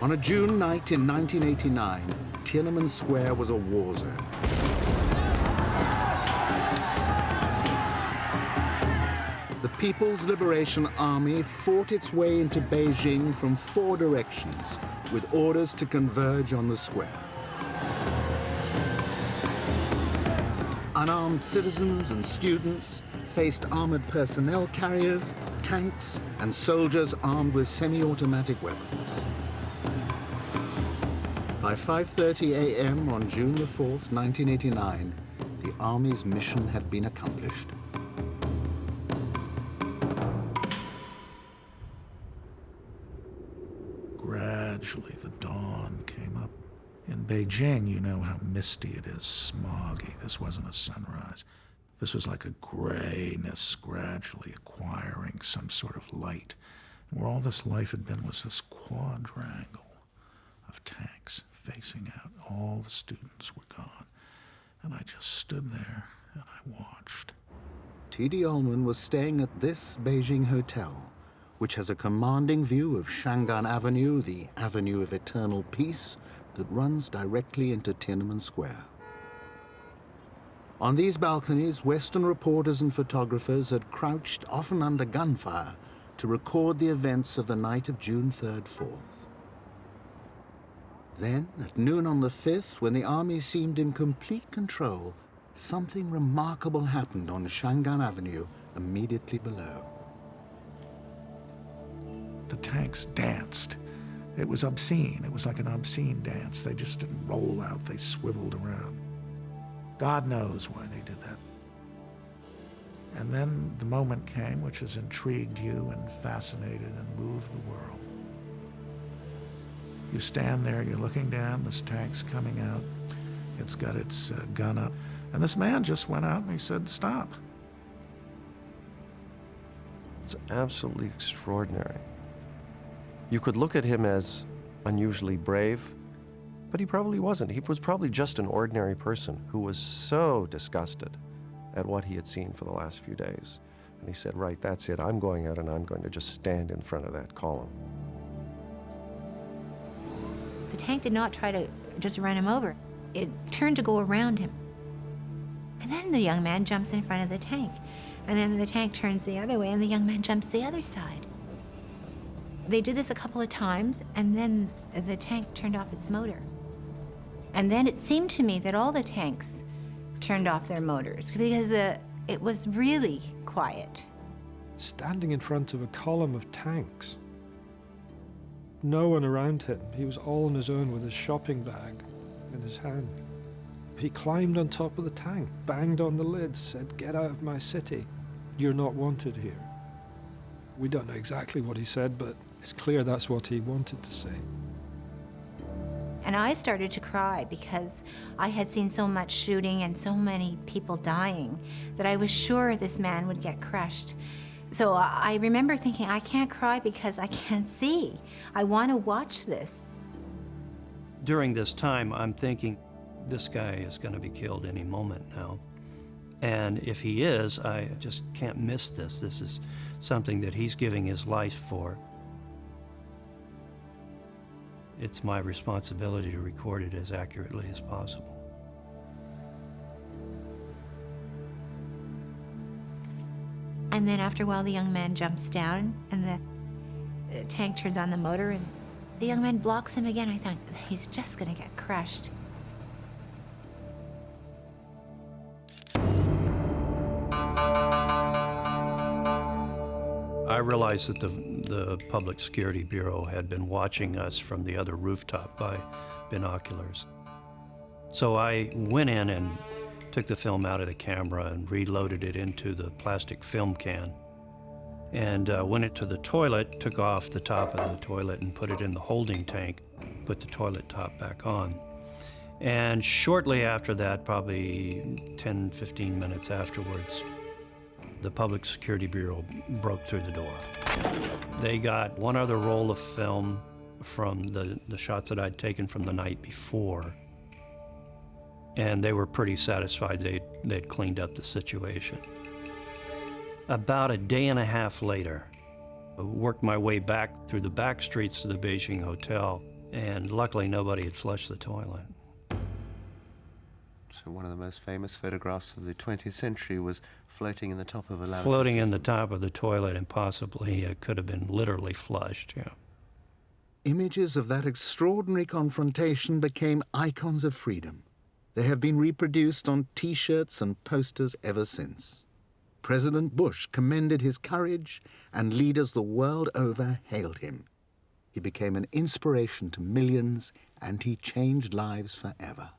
On a June night in 1989, Tiananmen Square was a war zone. The People's Liberation Army fought its way into Beijing from 4 directions, with orders to converge on the square. Unarmed citizens and students faced armored personnel carriers, tanks, and soldiers armed with semi-automatic weapons. By 5:30 a.m. on June the 4th, 1989, the Army's mission had been accomplished. Gradually, the dawn came up. In Beijing, you know how misty it is, smoggy. This wasn't a sunrise. This was like a grayness gradually acquiring some sort of light. And where all this life had been was this quadrangle of tanks facing out. All the students were gone. And I just stood there and I watched. T.D. Ullman was staying at this Beijing hotel, which has a commanding view of Shangan Avenue, the Avenue of Eternal Peace, that runs directly into Tiananmen Square. On these balconies, Western reporters and photographers had crouched, often under gunfire, to record the events of the night of June 3rd, 4th. Then, at noon on the 5th, when the army seemed in complete control, something remarkable happened on Shangan Avenue, immediately below. The tanks danced. It was obscene. It was like an obscene dance. They just didn't roll out, they swiveled around. God knows why they did that. And then the moment came which has intrigued you and fascinated and moved the world. You stand there, you're looking down, this tank's coming out, it's got its gun up, and this man just went out and he said, "Stop." It's absolutely extraordinary. You could look at him as unusually brave, but he probably wasn't. He was probably just an ordinary person who was so disgusted at what he had seen for the last few days. And he said, "Right, that's it. I'm going out and I'm going to just stand in front of that column." The tank did not try to just run him over. It turned to go around him. And then the young man jumps in front of the tank. And then the tank turns the other way and the young man jumps the other side. They did this a couple of times, and then the tank turned off its motor. And then it seemed to me that all the tanks turned off their motors because it was really quiet. Standing in front of a column of tanks. No one around him. He was all on his own with his shopping bag in his hand. He climbed on top of the tank, banged on the lid, said, "Get out of my city. You're not wanted here." We don't know exactly what he said, but it's clear that's what he wanted to say. And I started to cry because I had seen so much shooting and so many people dying that I was sure this man would get crushed. So I remember thinking, I can't cry because I can't see. I want to watch this. During this time, I'm thinking, this guy is going to be killed any moment now. And if he is, I just can't miss this. This is something that he's giving his life for. It's my responsibility to record it as accurately as possible. And then after a while, the young man jumps down and the tank turns on the motor and the young man blocks him again. I thought, he's just going to get crushed. I realized that the Public Security Bureau had been watching us from the other rooftop by binoculars. So I went in and took the film out of the camera and reloaded it into the plastic film can. And went into the toilet, took off the top of the toilet and put it in the holding tank, put the toilet top back on. And shortly after that, probably 10, 15 minutes afterwards, the Public Security Bureau broke through the door. They got one other roll of film from the shots that I'd taken from the night before, and they were pretty satisfied they'd cleaned up the situation. About a day and a half later, I worked my way back through the back streets to the Beijing Hotel, And luckily, nobody had flushed the toilet. So one of the most famous photographs of the 20th century was floating in the top of a lavatory Floating in the system. top of the toilet, and possibly could have been literally flushed, yeah. Images of that extraordinary confrontation became icons of freedom. They have been reproduced on T-shirts and posters ever since. President Bush commended his courage, and leaders the world over hailed him. He became an inspiration to millions, and he changed lives forever.